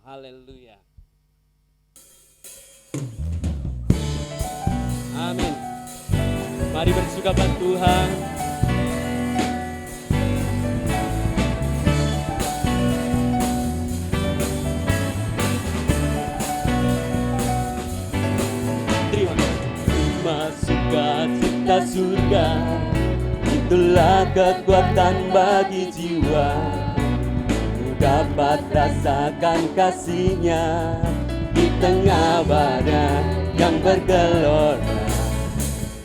Haleluya. Amin. Mari bersuka buat Tuhan. Terima sukacita surga, itulah kekuatan bagi jiwa. Ku dapat rasakan kasih-Nya di tengah badai yang bergelora.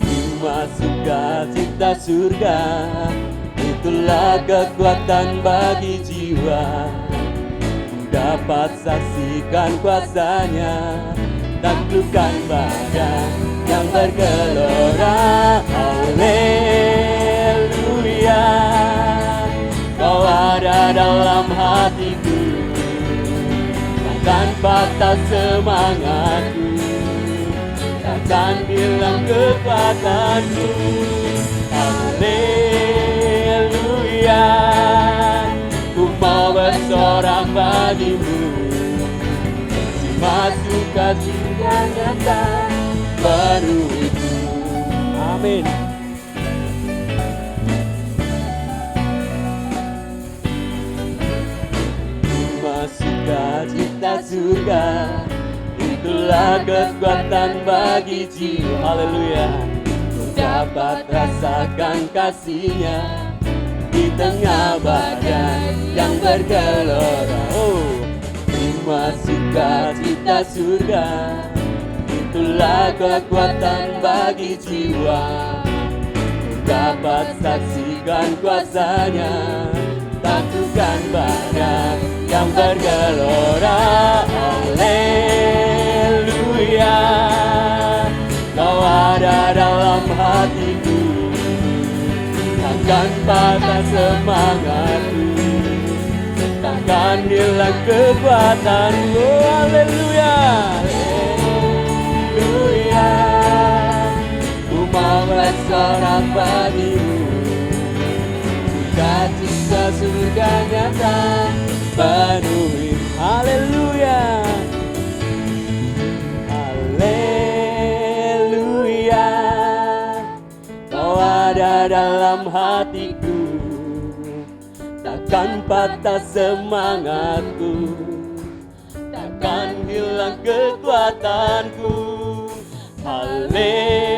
Terima sukacita surga, itulah kekuatan bagi jiwa. Ku dapat saksikan kuasa-Nya, taklukkan badai yang bergelora. Haleluya, Kau ada dalam hatiku, takkan patah semangatku, takkan hilang kekuatanku. Haleluya, ku mau bersorak bagimu, sukacita nyata penuhiku. Amin. Terima sukacita surga, itulah kekuatan bagi jiwa. Haleluya. Ku dapat rasakan kasih-Nya di tengah badai yang bergelora. Terima sukacita surga, itulah kekuatan bagi jiwa. Ku dapat saksikan kuasa-Nya, taklukkan badai yang bergelora. Haleluya, Kau ada dalam hatiku, takkan patah semangatku, takkan hilang kekuatanmu. Haleluya, haleluya, ku mau bersorak bagimu, sukacita surga nyata penuhi. Haleluya, haleluya, Kau ada dalam hatiku, takkan patah semangatku, takkan hilang kekuatanku. Haleluya,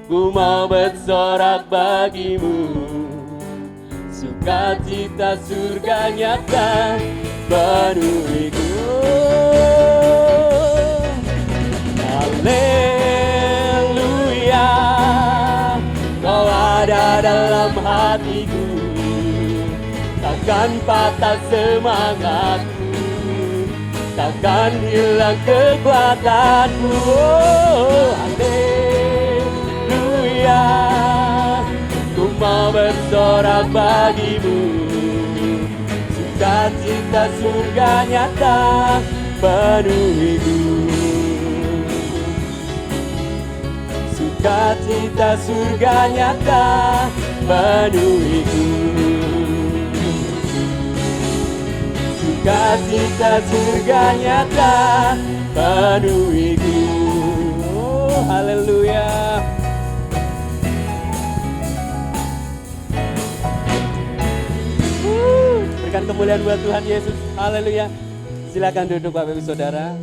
ku mau bersorak bagimu, sukacita surga nyata penuhiku. Haleluya, Kau ada dalam hatiku, takkan patah semangatku, takkan hilang kekuatanku. Haleluya, ku mau bersorak bagimu, sukacita surga nyata penuhiku. Sukacita surga nyata penuhiku, sukacita surga nyata penuhiku. Oh, haleluya. Berikan kemuliaan buat Tuhan Yesus. Haleluya. Silakan duduk Bapak Ibu Saudara.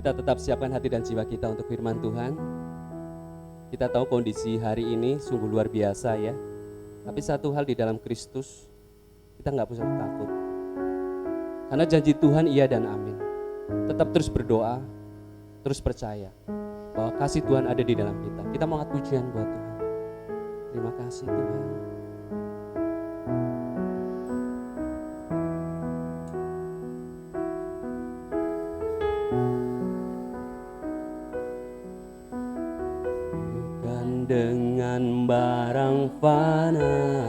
Kita tetap siapkan hati dan jiwa kita untuk firman Tuhan. Kita tahu kondisi hari ini sungguh luar biasa ya. Tapi satu hal di dalam Kristus, kita nggak usah takut. Karena janji Tuhan iya dan amin. Tetap terus berdoa, terus percaya bahwa kasih Tuhan ada di dalam kita. Kita mau angkat pujian buat Tuhan. Terima kasih Tuhan. Dengan barang fana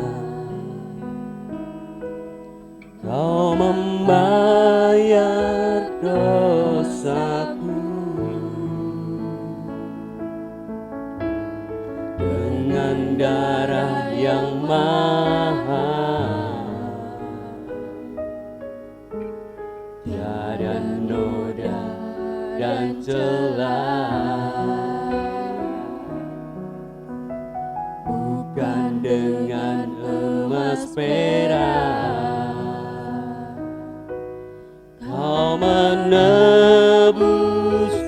Kau membayar dosaku, dengan darah yang mahal celah, bukan dengan emas perak. Kau menebus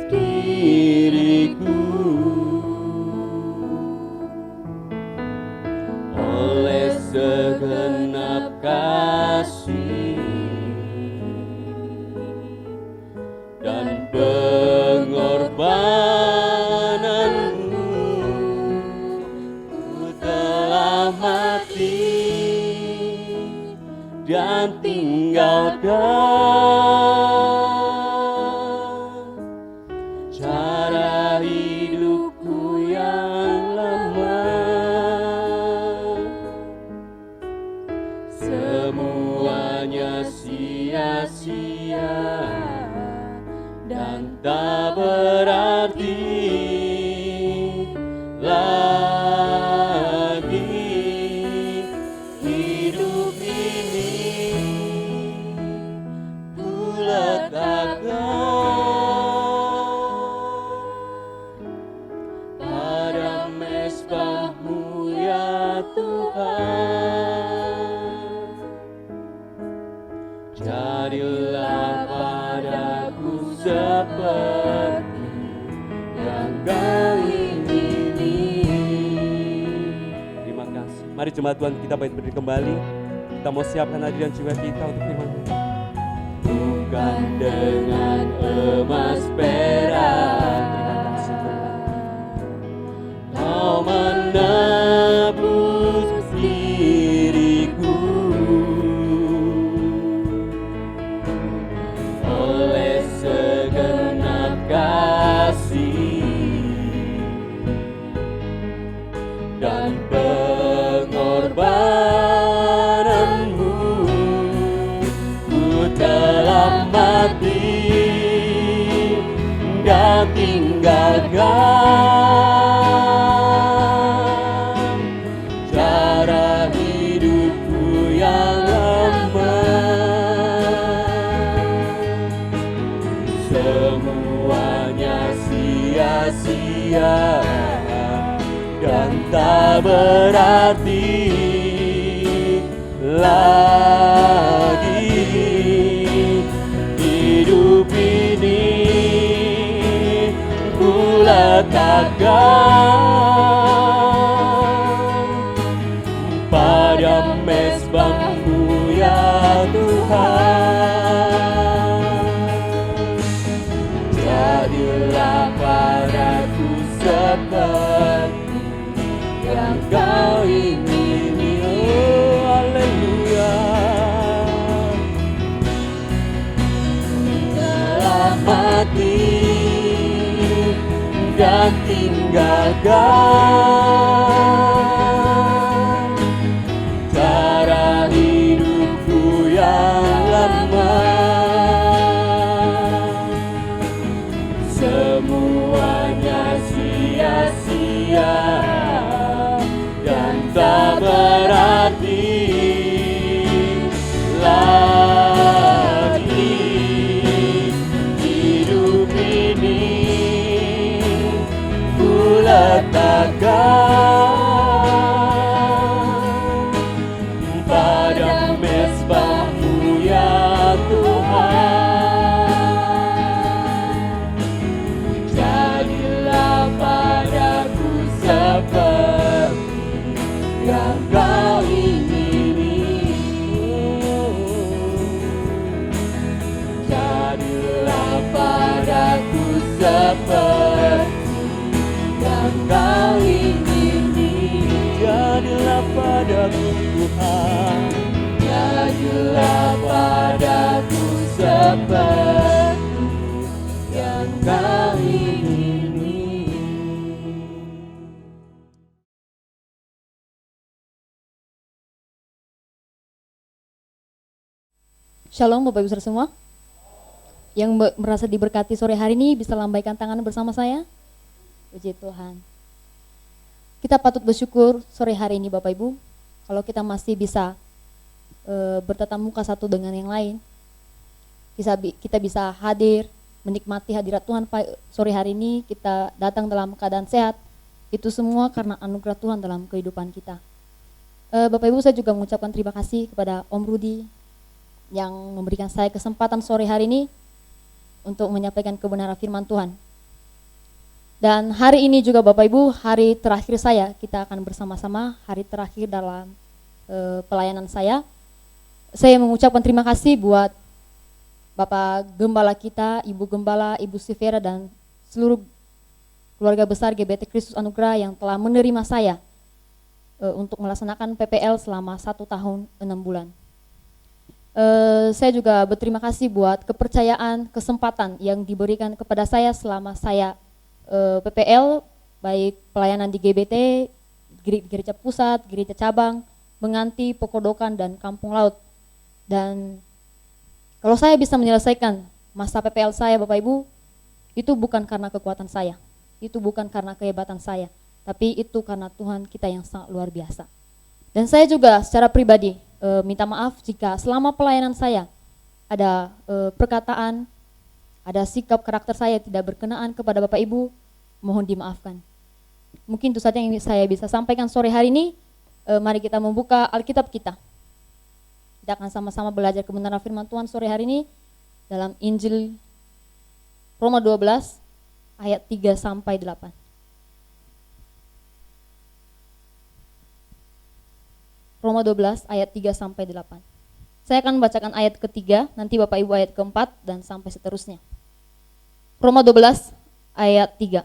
diriku oleh segenap kasih dan pengorbananmu. Ku telah mati dan tinggalkan cara hidupku yang lama. Semuanya sia-sia dan tak berarti lagi. Hidup ini ku letakkan pada mezbah-Mu ya Tuhan. Jadilah padaku seperti yang Kau ingini. Terima kasih. Mari jemaat Tuhan kita bangkit berdiri kembali. Kita mau siapkan hati dan jiwa kita untuk firman Tuhan. Bukan dengan emas perak. Terima kasih Tuhan. Kau menebus diriku oleh segenap kasih dan pengorbananmu. Ku telah mati dan tinggalkan cara hidupku yang lama. Semuanya sia-sia dan tak berarti lagi. Hidup ini ku letakkan pada mezbah-Mu ya Tuhan. Jadilah padaku seperti yang Kau ingini. Oh, haleluya. Telah mati dan tinggalkan cara hidupku yang lama. Semuanya sia-sia dan tak berarti lagi. Hidup ini ku letakkan pada mezbah-Mu ya Tuhan. Jadilah padaku seperti yang Kau ingini. Jadilah padaku seperti yang Kau ingini. Jadilah padaku Tuhan. Jadilah padaku seperti yang Kau ingini. Shalom Bapak Ibu Saudara semua. Yang merasa diberkati sore hari ini bisa lambaikan tangan bersama saya. Puji Tuhan. Kita patut bersyukur sore hari ini Bapak Ibu, kalau kita masih bisa bertatap muka satu dengan yang lain. Kita bisa hadir menikmati hadirat Tuhan sore hari ini, kita datang dalam keadaan sehat, itu semua karena anugerah Tuhan dalam kehidupan kita. Bapak Ibu, saya juga mengucapkan terima kasih kepada Om Rudi yang memberikan saya kesempatan sore hari ini untuk menyampaikan kebenaran firman Tuhan. Dan hari ini juga Bapak Ibu, hari terakhir saya, kita akan bersama-sama hari terakhir dalam pelayanan saya. Saya mengucapkan terima kasih buat Bapak Gembala kita, Ibu Gembala, Ibu Sivera, dan seluruh keluarga besar GBT Kristus Anugerah yang telah menerima saya untuk melaksanakan PPL selama 1 tahun 6 bulan. Saya juga berterima kasih buat kepercayaan, kesempatan yang diberikan kepada saya selama saya PPL, baik pelayanan di GBT, Gereja Pusat, Gereja Cabang, Menganti, Pekodokan, dan Kampung Laut. Dan kalau saya bisa menyelesaikan masa PPL saya, Bapak Ibu, itu bukan karena kekuatan saya, itu bukan karena kehebatan saya, tapi itu karena Tuhan kita yang sangat luar biasa. Dan saya juga secara pribadi minta maaf jika selama pelayanan saya ada perkataan, ada sikap karakter saya tidak berkenaan kepada Bapak Ibu, mohon dimaafkan. Mungkin itu saja yang saya bisa sampaikan sore hari ini. Mari kita membuka Alkitab kita. Kita akan sama-sama belajar kebenaran firman Tuhan sore hari ini dalam Injil Roma 12 ayat 3 sampai 8. Roma 12 ayat 3 sampai 8. Saya akan membacakan ayat ketiga, nanti Bapak Ibu ayat keempat, dan sampai seterusnya. Roma 12 ayat 3.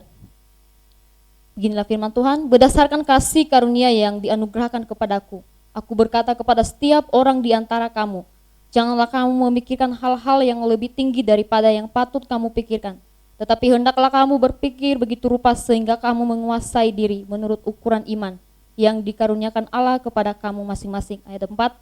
Beginilah firman Tuhan, berdasarkan kasih karunia yang dianugerahkan kepadaku, aku berkata kepada setiap orang di antara kamu, janganlah kamu memikirkan hal-hal yang lebih tinggi daripada yang patut kamu pikirkan. Tetapi hendaklah kamu berpikir begitu rupa sehingga kamu menguasai diri menurut ukuran iman yang dikaruniakan Allah kepada kamu masing-masing. Ayat 4.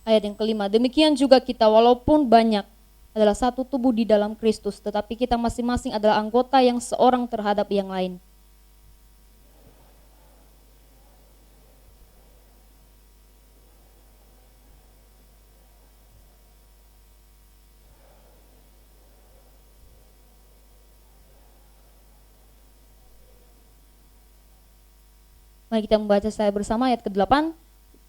Ayat yang kelima, demikian juga kita walaupun banyak adalah satu tubuh di dalam Kristus, tetapi kita masing-masing adalah anggota yang seorang terhadap yang lain. Mari kita membaca saya bersama ayat ke-8.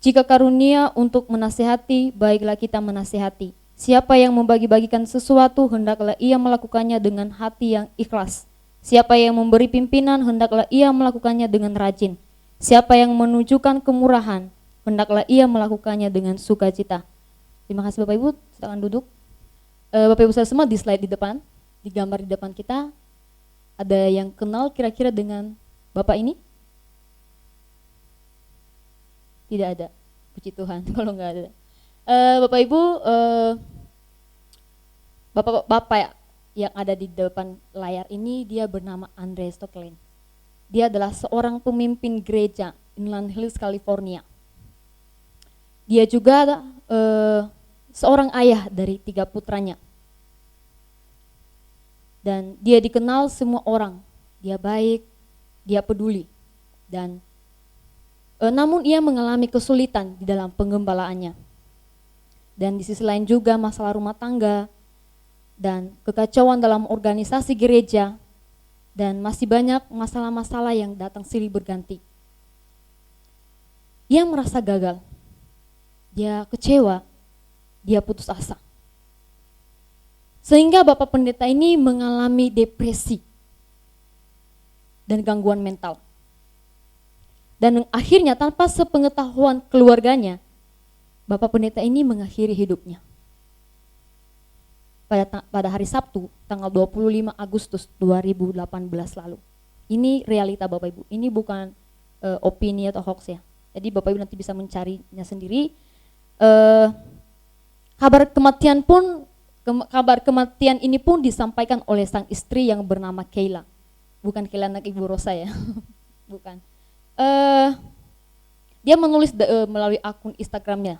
Jika karunia untuk menasihati, baiklah kita menasihati. Siapa yang membagi-bagikan sesuatu, hendaklah ia melakukannya dengan hati yang ikhlas. Siapa yang memberi pimpinan, hendaklah ia melakukannya dengan rajin. Siapa yang menunjukkan kemurahan, hendaklah ia melakukannya dengan sukacita. Terima kasih Bapak Ibu, silakan duduk. Bapak Ibu semua, di slide di depan, di gambar di depan kita, ada yang kenal kira-kira dengan Bapak ini? Tidak ada, puji Tuhan kalau nggak ada. Bapak Ibu, Bapak yang ada di depan layar ini, dia bernama Andre Stocklin. Dia adalah seorang pemimpin gereja Inland Hills, California. Dia juga seorang ayah dari 3 putranya. Dan dia dikenal semua orang, dia baik, dia peduli. Dan namun ia mengalami kesulitan di dalam penggembalaannya. Dan di sisi lain juga masalah rumah tangga dan kekacauan dalam organisasi gereja, dan masih banyak masalah-masalah yang datang silih berganti. Dia merasa gagal, dia kecewa, dia putus asa. Sehingga Bapak Pendeta ini mengalami depresi dan gangguan mental. Dan akhirnya tanpa sepengetahuan keluarganya, Bapak Pendeta ini mengakhiri hidupnya. Pada hari Sabtu, tanggal 25 Agustus 2018 lalu. Ini realita Bapak Ibu, ini bukan opini atau hoax ya. Jadi Bapak Ibu nanti bisa mencarinya sendiri. Kabar kematian ini pun disampaikan oleh sang istri yang bernama Kayla. Bukan Kayla anak Ibu Rosa ya, bukan. Dia menulis melalui akun Instagramnya.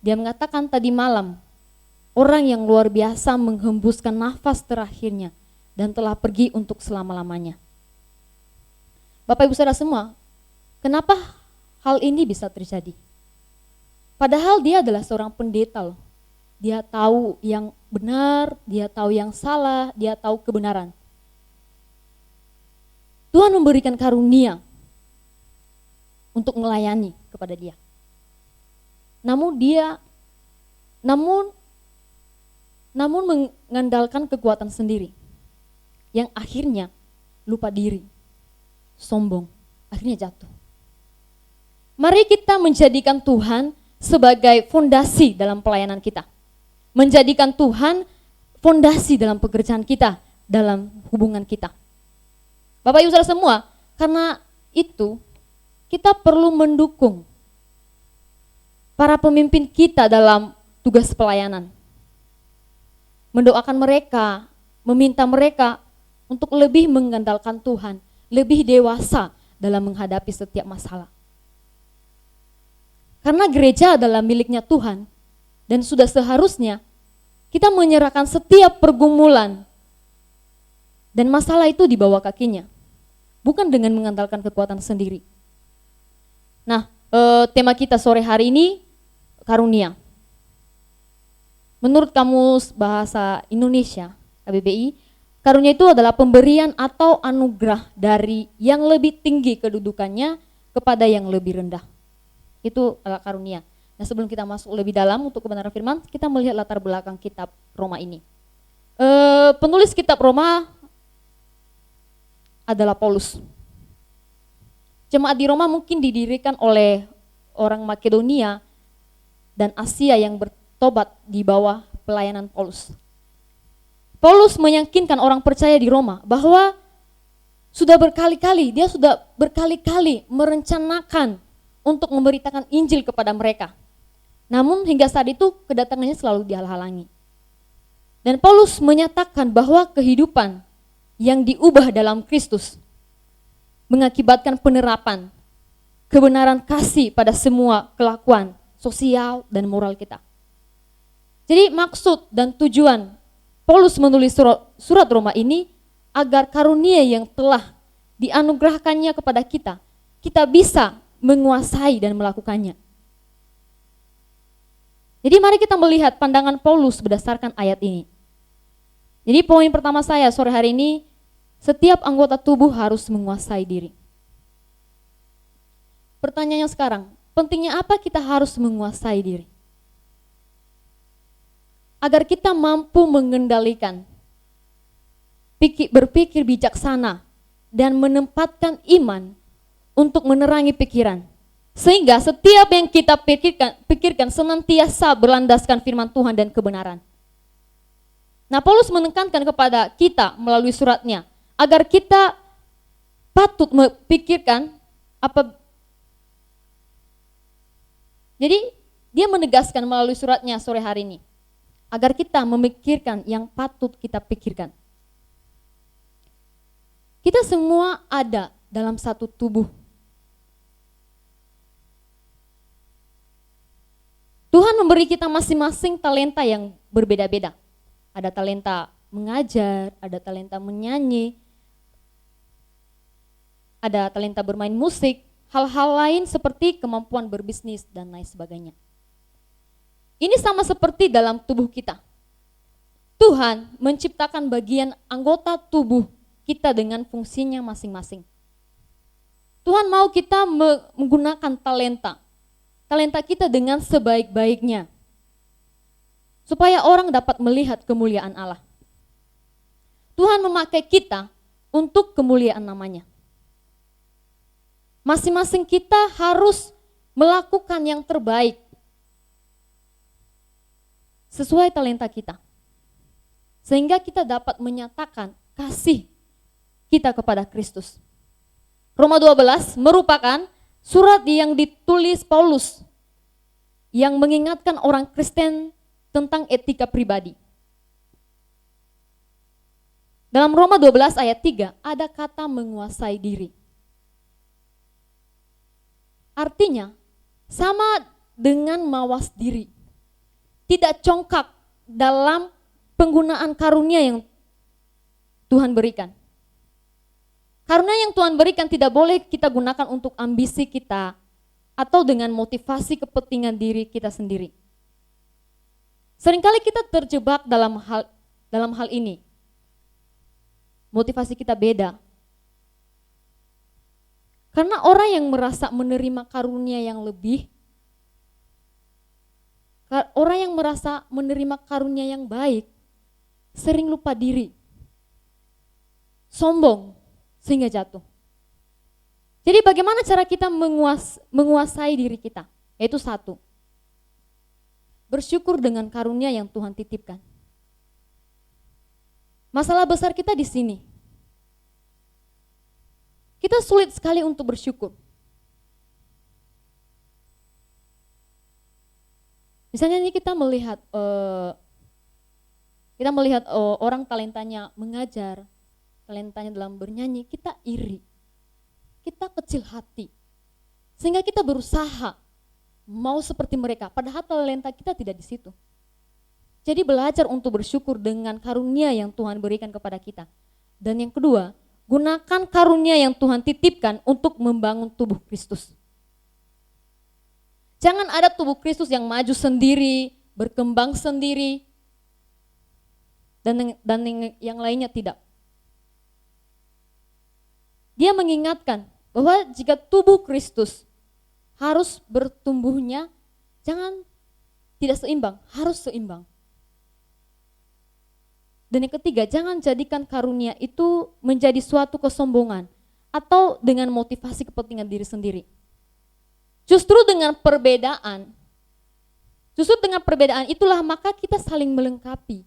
Dia mengatakan, tadi malam orang yang luar biasa menghembuskan nafas terakhirnya dan telah pergi untuk selama-lamanya. Bapak Ibu Saudara semua, kenapa hal ini bisa terjadi? Padahal dia adalah seorang pendeta loh. Dia tahu yang benar, dia tahu yang salah, dia tahu kebenaran. Tuhan memberikan karunia untuk melayani kepada dia. Namun mengandalkan kekuatan sendiri yang akhirnya lupa diri, sombong, akhirnya jatuh. Mari kita menjadikan Tuhan sebagai fondasi dalam pelayanan kita. Menjadikan Tuhan fondasi dalam pekerjaan kita, dalam hubungan kita. Bapak Ibu Saudara semua, karena itu kita perlu mendukung para pemimpin kita dalam tugas pelayanan. Mendoakan mereka, meminta mereka untuk lebih mengandalkan Tuhan, lebih dewasa dalam menghadapi setiap masalah. Karena gereja adalah miliknya Tuhan dan sudah seharusnya kita menyerahkan setiap pergumulan dan masalah itu di bawah kakinya, bukan dengan mengandalkan kekuatan sendiri. Nah, tema kita sore hari ini karunia. Menurut Kamus Bahasa Indonesia KBBI, karunia itu adalah pemberian atau anugerah dari yang lebih tinggi kedudukannya kepada yang lebih rendah. Itu adalah karunia. Nah, sebelum kita masuk lebih dalam untuk kebenaran firman, kita melihat latar belakang kitab Roma ini. Penulis kitab Roma adalah Paulus. Jemaat di Roma mungkin didirikan oleh orang Makedonia dan Asia yang bertobat di bawah pelayanan Paulus. Paulus meyakinkan orang percaya di Roma bahwa dia sudah berkali-kali merencanakan untuk memberitakan Injil kepada mereka. Namun hingga saat itu kedatangannya selalu dihalang-halangi. Dan Paulus menyatakan bahwa kehidupan yang diubah dalam Kristus mengakibatkan penerapan kebenaran kasih pada semua kelakuan sosial dan moral kita. Jadi maksud dan tujuan Paulus menulis surat Roma ini agar karunia yang telah dianugerahkannya kepada kita bisa menguasai dan melakukannya. Jadi mari kita melihat pandangan Paulus berdasarkan ayat ini. Jadi poin pertama saya sore hari ini, setiap anggota tubuh harus menguasai diri. Pertanyaannya sekarang, pentingnya apa kita harus menguasai diri? Agar kita mampu mengendalikan, berpikir bijaksana, dan menempatkan iman untuk menerangi pikiran. Sehingga setiap yang kita pikirkan senantiasa berlandaskan firman Tuhan dan kebenaran. Nah, Paulus menekankan kepada kita melalui suratnya, agar kita patut memikirkan apa. Jadi dia menegaskan melalui suratnya sore hari ini, agar kita memikirkan yang patut kita pikirkan. Kita semua ada dalam satu tubuh. Tuhan memberi kita masing-masing talenta yang berbeda-beda. Ada talenta mengajar, ada talenta menyanyi, ada talenta bermain musik, hal-hal lain seperti kemampuan berbisnis dan lain sebagainya. Ini sama seperti dalam tubuh kita. Tuhan menciptakan bagian anggota tubuh kita dengan fungsinya masing-masing. Tuhan mau kita menggunakan talenta kita dengan sebaik-baiknya, supaya orang dapat melihat kemuliaan Allah. Tuhan memakai kita untuk kemuliaan namanya. Masing-masing kita harus melakukan yang terbaik sesuai talenta kita, sehingga kita dapat menyatakan kasih kita kepada Kristus. Roma 12 merupakan surat yang ditulis Paulus yang mengingatkan orang Kristen tentang etika pribadi. Dalam Roma 12 ayat 3 ada kata menguasai diri. Artinya sama dengan mawas diri. Tidak congkak dalam penggunaan karunia yang Tuhan berikan. Karunia yang Tuhan berikan tidak boleh kita gunakan untuk ambisi kita atau dengan motivasi kepentingan diri kita sendiri. Seringkali kita terjebak dalam hal ini. Motivasi kita beda. Karena orang yang merasa menerima karunia yang lebih, orang yang merasa menerima karunia yang baik, sering lupa diri, sombong, sehingga jatuh. Jadi bagaimana cara kita menguasai diri kita? Yaitu satu, bersyukur dengan karunia yang Tuhan titipkan. Masalah besar kita di sini. Kita sulit sekali untuk bersyukur. Misalnya ini kita melihat orang talentanya mengajar, talentanya dalam bernyanyi, kita iri, kita kecil hati, sehingga kita berusaha mau seperti mereka, padahal talenta kita tidak di situ. Jadi belajar untuk bersyukur dengan karunia yang Tuhan berikan kepada kita. Dan yang kedua, gunakan karunia yang Tuhan titipkan untuk membangun tubuh Kristus. Jangan ada tubuh Kristus yang maju sendiri, berkembang sendiri, dan yang lainnya tidak. Dia mengingatkan bahwa jika tubuh Kristus harus bertumbuhnya, jangan tidak seimbang, harus seimbang. Dan yang ketiga, jangan jadikan karunia itu menjadi suatu kesombongan atau dengan motivasi kepentingan diri sendiri. Justru dengan perbedaan itulah maka kita saling melengkapi.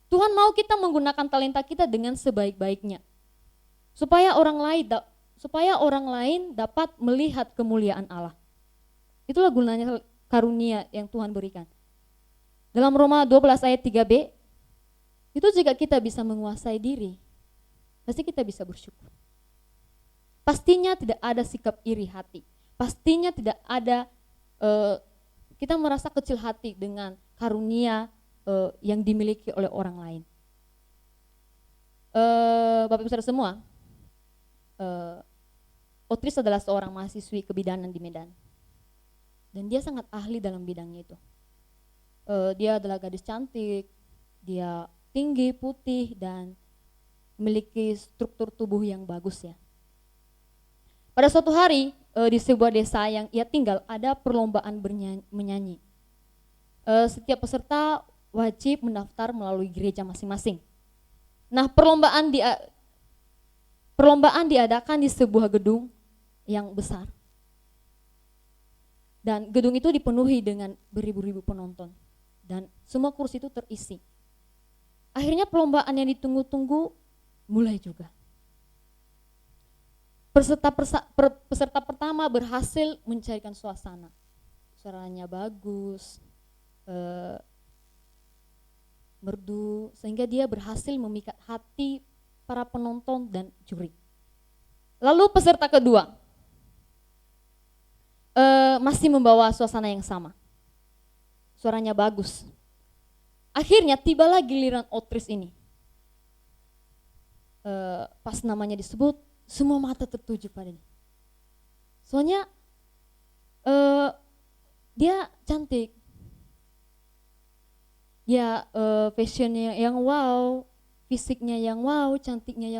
Tuhan mau kita menggunakan talenta kita dengan sebaik-baiknya. Supaya orang lain dapat melihat kemuliaan Allah. Itulah gunanya karunia yang Tuhan berikan. Dalam Roma 12 ayat 3b, itu jika kita bisa menguasai diri, pasti kita bisa bersyukur. Pastinya tidak ada sikap iri hati. Pastinya tidak ada kita merasa kecil hati dengan karunia yang dimiliki oleh orang lain. Bapak Ibu Saudara semua, Otris adalah seorang mahasiswi kebidanan di Medan. Dan dia sangat ahli dalam bidangnya itu. Dia adalah gadis cantik, dia tinggi, putih, dan memiliki struktur tubuh yang bagus ya. Pada suatu hari di sebuah desa yang ia tinggal ada perlombaan menyanyi. Setiap peserta wajib mendaftar melalui gereja masing-masing. Nah, perlombaan diadakan di sebuah gedung yang besar. Dan gedung itu dipenuhi dengan beribu-ribu penonton. Dan semua kursi itu terisi. Akhirnya perlombaan yang ditunggu-tunggu mulai juga. Peserta pertama berhasil mencarikan suasana. Suaranya bagus, merdu, sehingga dia berhasil memikat hati para penonton dan juri. Lalu peserta kedua masih membawa suasana yang sama. Suaranya bagus. Akhirnya tibalah giliran Otris ini. Pas namanya disebut, semua mata tertuju padanya. Soalnya dia cantik. Dia fashionnya yang wow, fisiknya yang wow, cantiknya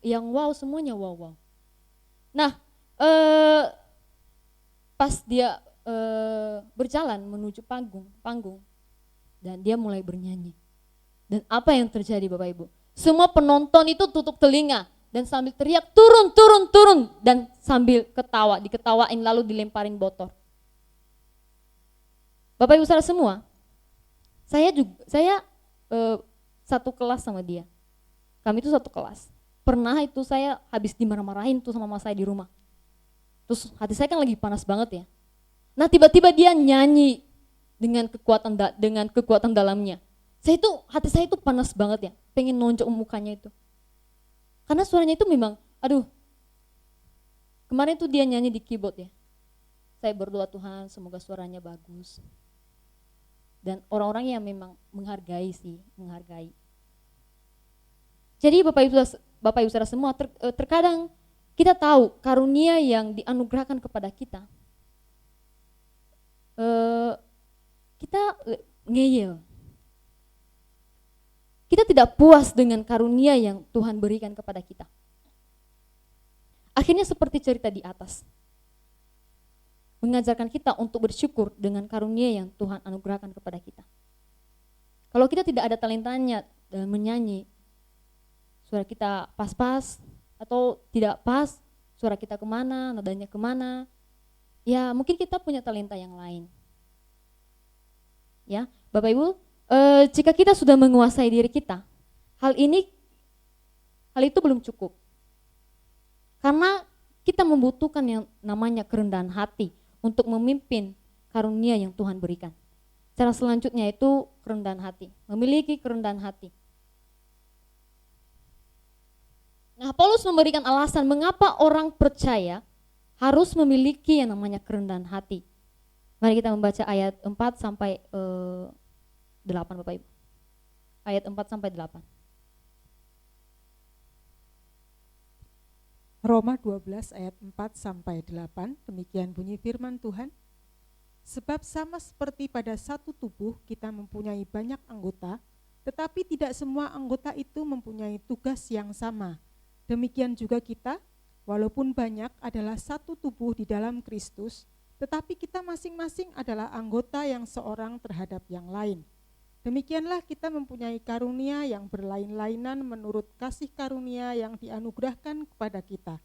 yang wow, semuanya wow. Nah, pas dia berjalan menuju panggung dan dia mulai bernyanyi. Dan apa yang terjadi Bapak Ibu? Semua penonton itu tutup telinga dan sambil teriak turun dan sambil diketawain lalu dilemparin botol. Bapak Ibu saudara semua, saya satu kelas sama dia. Kami itu satu kelas. Pernah itu saya habis dimarah-marahin tuh sama mama saya di rumah. Terus hati saya kan lagi panas banget ya. Nah tiba-tiba dia nyanyi dengan kekuatan dalamnya. Hati saya itu panas banget ya, pengen nonjok mukanya itu. Karena suaranya itu memang, aduh. Kemarin tuh dia nyanyi di keyboard ya. Saya berdoa Tuhan semoga suaranya bagus. Dan orang-orang yang memang menghargai. Jadi Bapak Bapak Ibu Saudara semua, terkadang kita tahu karunia yang dianugerahkan kepada kita, kita ngeyel. Kita tidak puas dengan karunia yang Tuhan berikan kepada kita. Akhirnya seperti cerita di atas, mengajarkan kita untuk bersyukur dengan karunia yang Tuhan anugerahkan kepada kita. Kalau kita tidak ada talentanya dalam menyanyi, suara kita pas-pas atau tidak pas, suara kita kemana, nadanya kemana, ya mungkin kita punya talenta yang lain. Ya, Bapak Ibu, jika kita sudah menguasai diri kita, hal itu belum cukup. Karena kita membutuhkan yang namanya kerendahan hati untuk memimpin karunia yang Tuhan berikan. Cara selanjutnya itu kerendahan hati, memiliki kerendahan hati. Nah, Paulus memberikan alasan mengapa orang percaya harus memiliki yang namanya kerendahan hati. Mari kita membaca ayat 4 sampai 8 Bapak Ibu. Ayat 4 sampai 8. Roma 12 ayat 4 sampai 8, demikian bunyi firman Tuhan. Sebab sama seperti pada satu tubuh kita mempunyai banyak anggota, tetapi tidak semua anggota itu mempunyai tugas yang sama. Demikian juga kita, walaupun banyak adalah satu tubuh di dalam Kristus, tetapi kita masing-masing adalah anggota yang seorang terhadap yang lain. Demikianlah kita mempunyai karunia yang berlain-lainan menurut kasih karunia yang dianugerahkan kepada kita.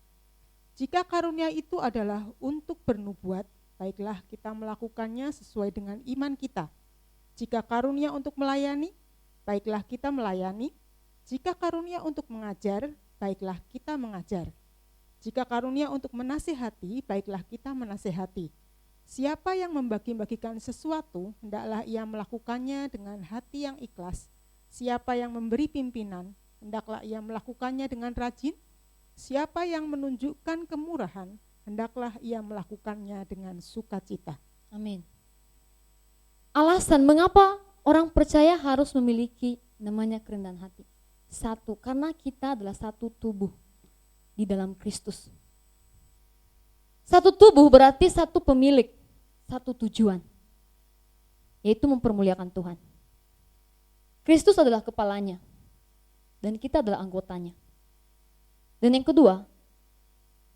Jika karunia itu adalah untuk bernubuat, baiklah kita melakukannya sesuai dengan iman kita. Jika karunia untuk melayani, baiklah kita melayani. Jika karunia untuk mengajar, baiklah kita mengajar. Jika karunia untuk menasihati, baiklah kita menasihati. Siapa yang membagi-bagikan sesuatu, hendaklah ia melakukannya dengan hati yang ikhlas. Siapa yang memberi pimpinan, hendaklah ia melakukannya dengan rajin. Siapa yang menunjukkan kemurahan, hendaklah ia melakukannya dengan sukacita. Amin. Alasan mengapa orang percaya harus memiliki namanya kerendahan hati. Satu, karena kita adalah satu tubuh di dalam Kristus. Satu tubuh berarti satu pemilik, satu tujuan, yaitu mempermuliakan Tuhan. Kristus adalah kepalanya, dan kita adalah anggotanya. Dan yang kedua,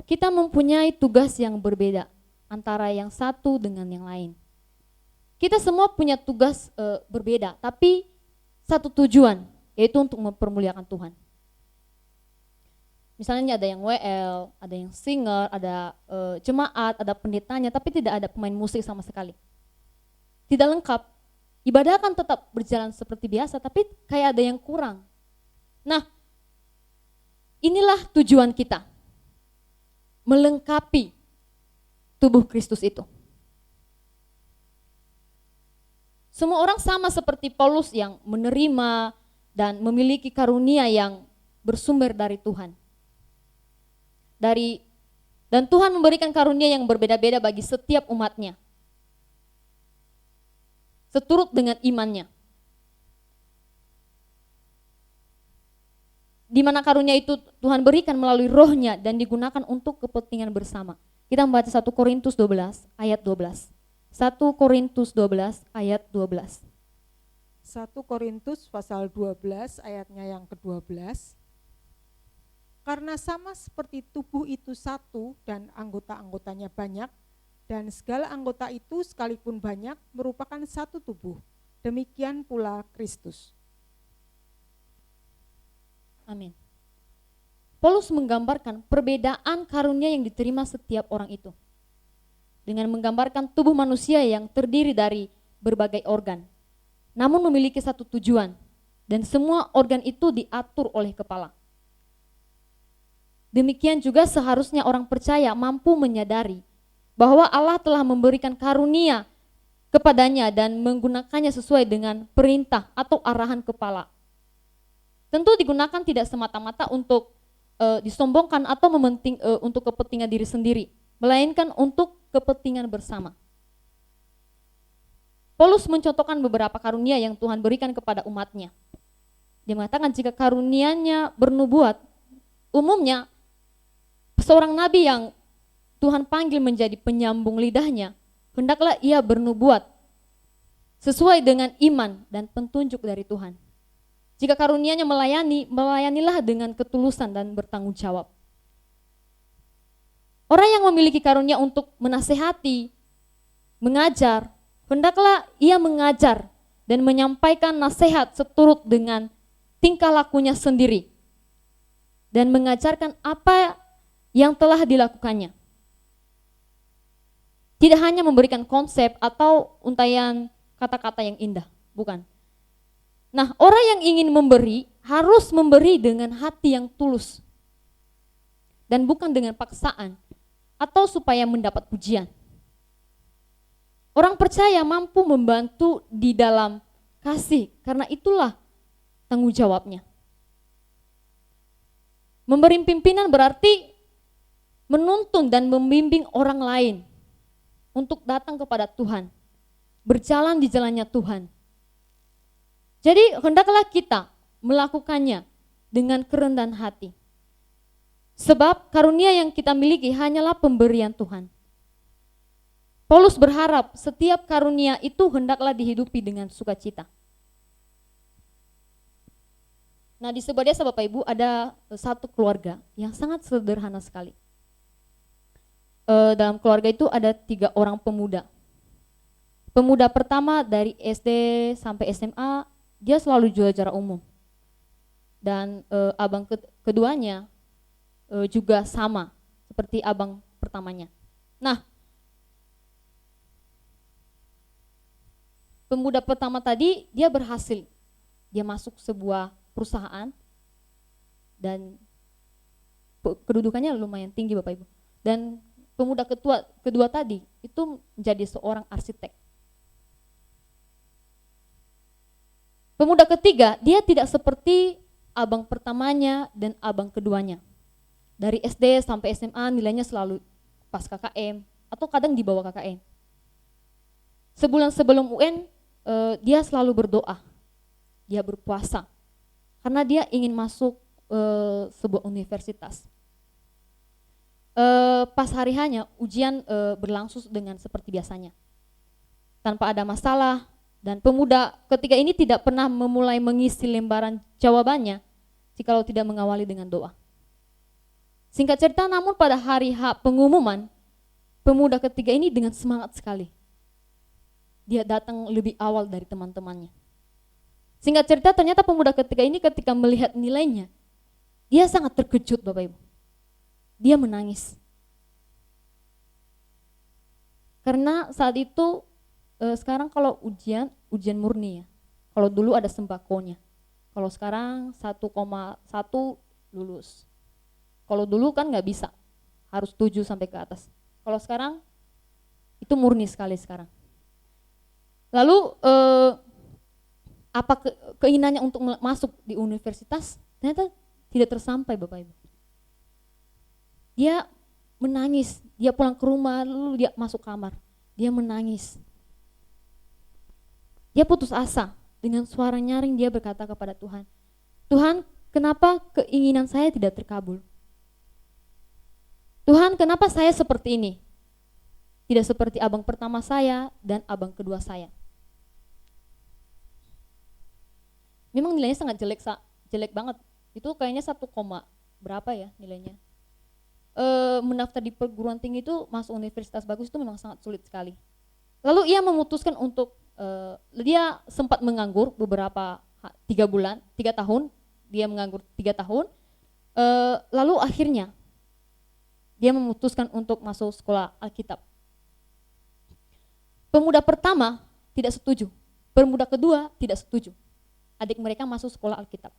kita mempunyai tugas yang berbeda antara yang satu dengan yang lain. Kita semua punya tugas berbeda, tapi satu tujuan, yaitu untuk mempermuliakan Tuhan. Misalnya ada yang WL, ada yang singer, ada jemaat, ada pendetanya, tapi tidak ada pemain musik sama sekali. Tidak lengkap. Ibadah akan tetap berjalan seperti biasa, tapi kayak ada yang kurang. Nah, inilah tujuan kita. Melengkapi tubuh Kristus itu. Semua orang sama seperti Paulus yang menerima dan memiliki karunia yang bersumber dari Tuhan. Dan Tuhan memberikan karunia yang berbeda-beda bagi setiap umatnya. Seturut dengan imannya. Di mana karunia itu Tuhan berikan melalui rohnya dan digunakan untuk kepentingan bersama. Kita membaca 1 Korintus 12 ayat 12. 1 Korintus 12 ayat 12. 1 Korintus pasal 12 ayatnya yang ke-12. Karena sama seperti tubuh itu satu dan anggota-anggotanya banyak, dan segala anggota itu sekalipun banyak merupakan satu tubuh, demikian pula Kristus. Amin. Paulus menggambarkan perbedaan karunia yang diterima setiap orang itu. Dengan menggambarkan tubuh manusia yang terdiri dari berbagai organ, namun memiliki satu tujuan, dan semua organ itu diatur oleh kepala. Demikian juga seharusnya orang percaya mampu menyadari bahwa Allah telah memberikan karunia kepadanya dan menggunakannya sesuai dengan perintah atau arahan kepala. Tentu digunakan tidak semata-mata untuk disombongkan atau untuk kepentingan diri sendiri, melainkan untuk kepentingan bersama. Paulus mencontohkan beberapa karunia yang Tuhan berikan kepada umatnya. Dia mengatakan jika karunianya bernubuat, umumnya seorang nabi yang Tuhan panggil menjadi penyambung lidahnya, hendaklah ia bernubuat sesuai dengan iman dan petunjuk dari Tuhan. Jika karunia-Nya melayani, melayanilah dengan ketulusan dan bertanggung jawab. Orang yang memiliki karunia untuk menasehati, mengajar, hendaklah ia mengajar dan menyampaikan nasihat seturut dengan tingkah lakunya sendiri dan mengajarkan apa yang telah dilakukannya. Tidak hanya memberikan konsep atau untaian kata-kata yang indah, bukan. Nah, orang yang ingin memberi harus memberi dengan hati yang tulus dan bukan dengan paksaan atau supaya mendapat pujian. Orang percaya mampu membantu di dalam kasih karena itulah tanggung jawabnya. Memberi pimpinan berarti menuntun dan membimbing orang lain untuk datang kepada Tuhan, berjalan di jalannya Tuhan. Jadi hendaklah kita melakukannya dengan kerendahan hati. Sebab karunia yang kita miliki hanyalah pemberian Tuhan. Paulus berharap setiap karunia itu hendaklah dihidupi dengan sukacita. Nah, di sebelah desa Bapak Ibu ada satu keluarga yang sangat sederhana sekali. Dalam keluarga itu ada 3 orang pemuda. Pemuda pertama dari SD sampai SMA, dia selalu jual secara umum. Dan abang keduanya juga sama seperti abang pertamanya. Nah, pemuda pertama tadi dia berhasil. Dia masuk sebuah perusahaan dan kedudukannya lumayan tinggi Bapak Ibu. Dan pemuda kedua tadi itu menjadi seorang arsitek. Pemuda ketiga, dia tidak seperti abang pertamanya dan abang keduanya. Dari SD sampai SMA nilainya selalu pas KKM atau kadang di bawah KKM. Sebulan sebelum UN, dia selalu berdoa, dia berpuasa, karena dia ingin masuk sebuah universitas. Pas hari hanya ujian berlangsung dengan seperti biasanya, tanpa ada masalah. Dan pemuda ketiga ini tidak pernah memulai mengisi lembaran jawabannya jikalau tidak mengawali dengan doa. Singkat cerita, namun pada hari H pengumuman, pemuda ketiga ini dengan semangat sekali. Dia datang lebih awal dari teman-temannya. Singkat cerita, ternyata pemuda ketiga ini ketika melihat nilainya, dia sangat terkejut Bapak Ibu. Dia menangis. Karena saat itu sekarang kalau ujian murni ya. Kalau dulu ada sembakonya. Kalau sekarang 1,1 lulus. Kalau dulu kan nggak bisa, harus 7 sampai ke atas. Kalau sekarang itu murni sekali sekarang. Lalu apa keinginannya untuk masuk di universitas ternyata tidak tersampai Bapak Ibu. Dia menangis, dia pulang ke rumah lalu dia masuk kamar, dia menangis. Dia putus asa, dengan suara nyaring dia berkata kepada Tuhan, Tuhan, kenapa keinginan saya tidak terkabul? Tuhan, kenapa saya seperti ini? Tidak seperti abang pertama saya dan abang kedua saya. Memang nilainya sangat jelek banget. Itu kayaknya 1, berapa ya nilainya. Mendaftar di perguruan tinggi itu masuk universitas bagus itu memang sangat sulit sekali. Lalu ia memutuskan untuk dia sempat menganggur beberapa 3 tahun, dia menganggur 3 tahun. Lalu akhirnya dia memutuskan untuk masuk sekolah Alkitab. Pemuda pertama tidak setuju, pemuda kedua tidak setuju. Adik mereka masuk sekolah Alkitab.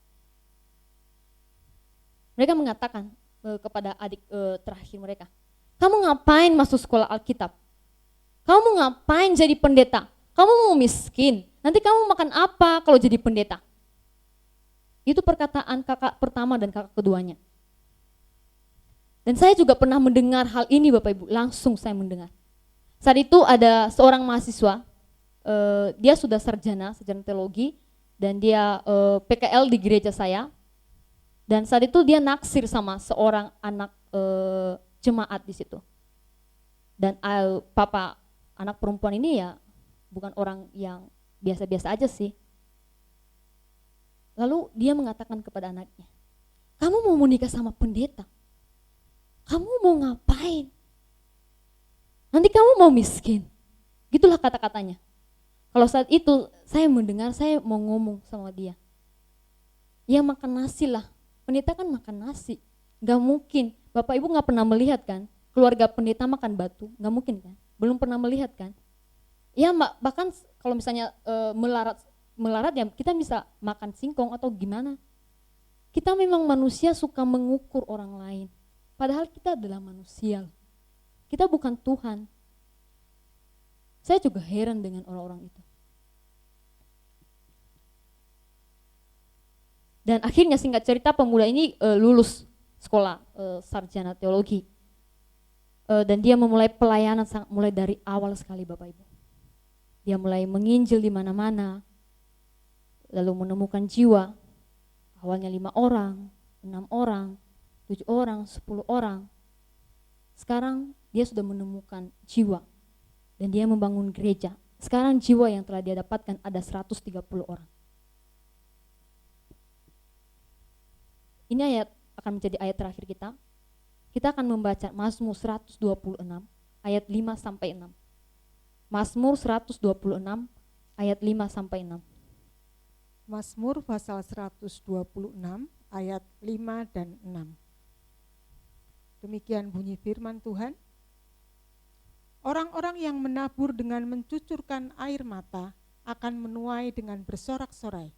Mereka mengatakan kepada adik terakhir mereka, kamu ngapain masuk sekolah Alkitab? Kamu ngapain jadi pendeta? Kamu mau miskin, nanti kamu makan apa kalau jadi pendeta? Itu perkataan kakak pertama dan kakak keduanya. Dan saya juga pernah mendengar hal ini Bapak Ibu, langsung saya mendengar. Saat itu ada seorang mahasiswa, dia sudah sarjana teologi, dan dia PKL di gereja saya. Dan saat itu dia naksir sama seorang anak jemaat di situ. Dan papa anak perempuan ini ya bukan orang yang biasa-biasa aja sih. Lalu dia mengatakan kepada anaknya, kamu mau menikah sama pendeta? Kamu mau ngapain? Nanti kamu mau miskin. Gitulah kata-katanya. Kalau saat itu saya mendengar, saya mau ngomong sama dia. Ya makan nasi lah, pendeta kan makan nasi. Gak mungkin, Bapak Ibu gak pernah melihat kan, keluarga pendeta makan batu, gak mungkin kan, belum pernah melihat kan. Ya bahkan kalau misalnya melarat ya kita bisa makan singkong atau gimana. Kita memang manusia suka mengukur orang lain, padahal kita adalah manusia. Kita bukan Tuhan. Saya juga heran dengan orang-orang itu. Dan akhirnya singkat cerita pemuda ini lulus sekolah sarjana teologi. Dan dia memulai pelayanan mulai dari awal sekali Bapak Ibu. Dia mulai menginjil di mana-mana, lalu menemukan jiwa. Awalnya 5 orang, 6 orang, 7 orang, 10 orang. Sekarang dia sudah menemukan jiwa dan dia membangun gereja. Sekarang jiwa yang telah dia dapatkan ada 130 orang. Ini ayat akan menjadi ayat terakhir kita. Kita akan membaca Mazmur 126 ayat 5 sampai 6. Mazmur 126 ayat 5 sampai 6. Mazmur pasal 126 ayat 5 dan 6. Demikian bunyi firman Tuhan. Orang-orang yang menabur dengan mencucurkan air mata akan menuai dengan bersorak-sorai.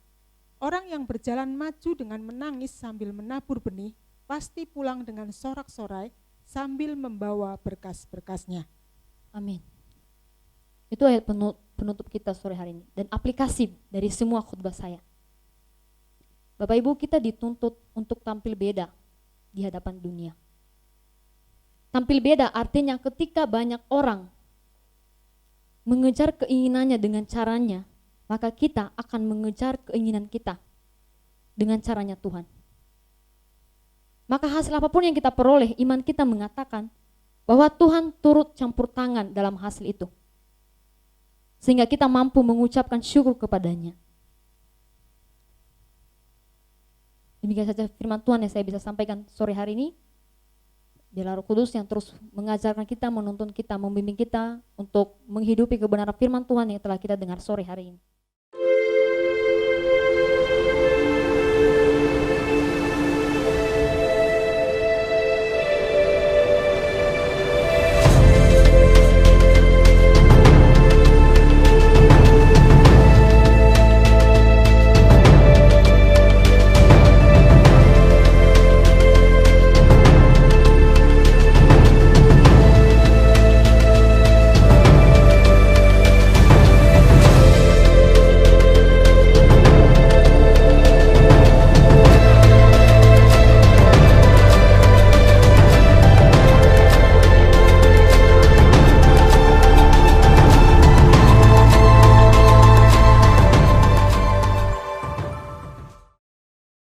Orang yang berjalan maju dengan menangis sambil menabur benih pasti pulang dengan sorak-sorai sambil membawa berkas-berkasnya. Amin. Itu ayat penutup kita sore hari ini dan aplikasi dari semua khutbah saya. Bapak Ibu, kita dituntut untuk tampil beda di hadapan dunia. Tampil beda artinya ketika banyak orang mengejar keinginannya dengan caranya, maka kita akan mengejar keinginan kita dengan caranya Tuhan. Maka hasil apapun yang kita peroleh, iman kita mengatakan bahwa Tuhan turut campur tangan dalam hasil itu. Sehingga kita mampu mengucapkan syukur kepadanya. Demikian saja firman Tuhan yang saya bisa sampaikan sore hari ini. Biarlah Roh Kudus yang terus mengajarkan kita, menuntun kita, membimbing kita untuk menghidupi kebenaran firman Tuhan yang telah kita dengar sore hari ini.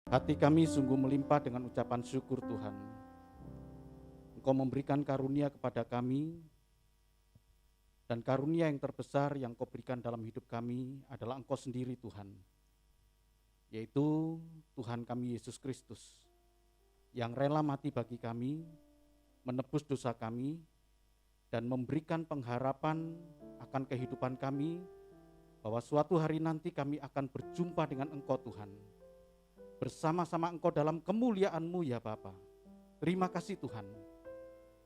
Hati kami sungguh melimpah dengan ucapan syukur Tuhan. Engkau memberikan karunia kepada kami, dan karunia yang terbesar yang Kau berikan dalam hidup kami adalah Engkau sendiri Tuhan, yaitu Tuhan kami Yesus Kristus, yang rela mati bagi kami, menebus dosa kami, dan memberikan pengharapan akan kehidupan kami, bahwa suatu hari nanti kami akan berjumpa dengan Engkau Tuhan, bersama-sama Engkau dalam kemuliaan-Mu ya Bapa. Terima kasih Tuhan.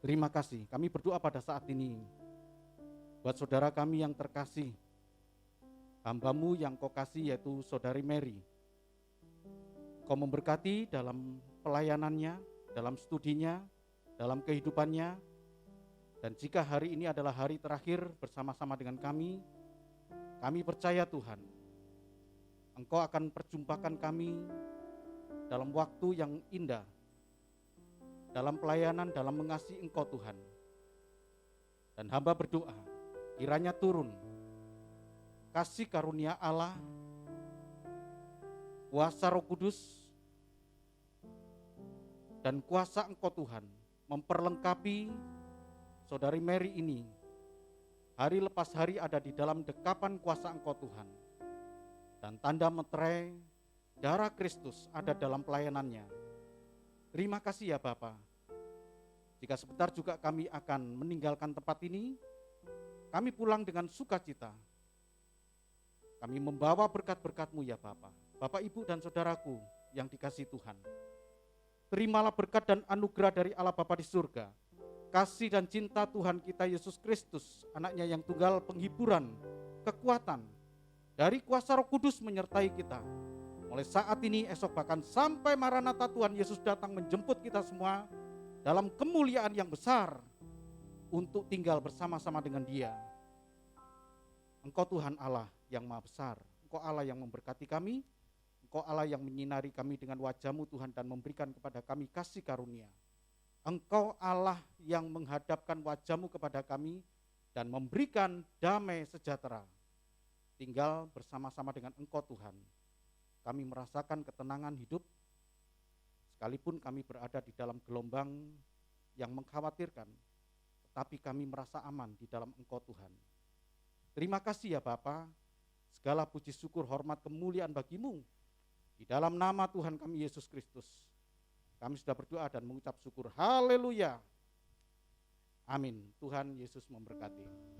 Terima kasih. Kami berdoa pada saat ini buat saudara kami yang terkasih, hamba-Mu yang Kau kasih yaitu saudari Mary. Kau memberkati dalam pelayanannya, dalam studinya, dalam kehidupannya. Dan jika hari ini adalah hari terakhir bersama-sama dengan kami percaya Tuhan, Engkau akan perjumpakan kami dalam waktu yang indah, dalam pelayanan, dalam mengasihi Engkau Tuhan. Dan hamba berdoa, kiranya turun kasih karunia Allah, kuasa Roh Kudus, dan kuasa Engkau Tuhan memperlengkapi saudari Mary ini. Hari lepas hari ada di dalam dekapan kuasa Engkau Tuhan. Dan tanda meterai darah Kristus ada dalam pelayanannya. Terima kasih ya Bapa. Jika sebentar juga kami akan meninggalkan tempat ini, kami pulang dengan sukacita. Kami membawa berkat-berkat-Mu ya Bapa. Bapak, Ibu, dan saudaraku yang dikasihi Tuhan. Terimalah berkat dan anugerah dari Allah Bapa di surga. Kasih dan cinta Tuhan kita Yesus Kristus, anaknya yang tunggal, penghiburan, kekuatan, dari kuasa Roh Kudus menyertai kita. Mulai saat ini, esok, bahkan sampai Maranatha Tuhan Yesus datang menjemput kita semua dalam kemuliaan yang besar untuk tinggal bersama-sama dengan Dia. Engkau Tuhan Allah yang Maha Besar, Engkau Allah yang memberkati kami, Engkau Allah yang menyinari kami dengan wajah-Mu Tuhan dan memberikan kepada kami kasih karunia. Engkau Allah yang menghadapkan wajah-Mu kepada kami dan memberikan damai sejahtera. Tinggal bersama-sama dengan Engkau Tuhan, kami merasakan ketenangan hidup, sekalipun kami berada di dalam gelombang yang mengkhawatirkan, tetapi kami merasa aman di dalam Engkau Tuhan. Terima kasih ya Bapa, segala puji syukur hormat kemuliaan bagi-Mu. Di dalam nama Tuhan kami Yesus Kristus, kami sudah berdoa dan mengucap syukur. Haleluya. Amin. Tuhan Yesus memberkati.